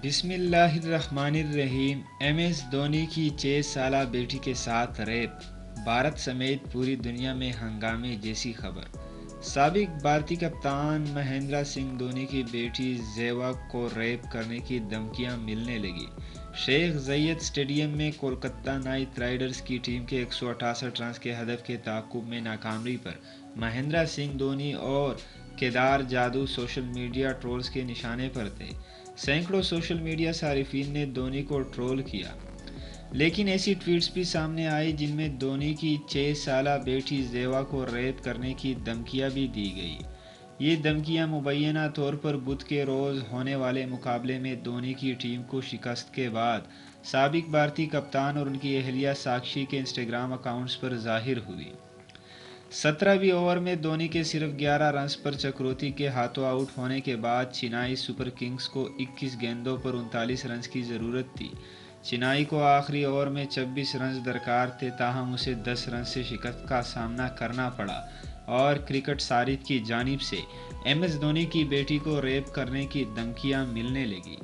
بسم اللہ الرحمن الرحیم۔ ایم ایس دھونی کی 6 سالہ بیٹی کے ساتھ ریپ، بھارت سمیت پوری دنیا میں ہنگامے جیسی خبر۔ سابق بھارتی کپتان مہندر سنگھ دھونی کی بیٹی سہواگ کو ریپ کرنے کی دھمکیاں ملنے لگیں۔ شیخ زاید اسٹیڈیم میں کولکتہ نائٹ رائڈرز کی ٹیم کے 168 رنز کے ہدف کے تعاقب میں ناکامی پر مہندر سنگھ دھونی اور کیدار جادو سوشل میڈیا ٹرولز کے نشانے پر تھے۔ سینکڑوں سوشل میڈیا صارفین نے دھونی کو ٹرول کیا، لیکن ایسی ٹویٹس بھی سامنے آئی جن میں دھونی کی 6 سالہ بیٹی سہواگ کو ریپ کرنے کی دھمکیاں بھی دی گئی۔ یہ دھمکیاں مبینہ طور پر بدھ کے روز ہونے والے مقابلے میں دھونی کی ٹیم کو شکست کے بعد سابق بھارتی کپتان اور ان کی اہلیہ ساکشی کے انسٹاگرام اکاؤنٹس پر ظاہر ہوئی۔ 17ویں اوور میں دھونی کے صرف 11 رنز پر چکروتی کے ہاتھوں آؤٹ ہونے کے بعد چنائی سپر کنگز کو 21 گیندوں پر 39 رنز کی ضرورت تھی۔ چنائی کو آخری اوور میں 26 رنز درکار تھے، تاہم اسے 10 رنز سے شکست کا سامنا کرنا پڑا اور کرکٹ سارت کی جانب سے ایم ایس دھونی کی بیٹی کو ریپ کرنے کی دھمکیاں ملنے لگیں۔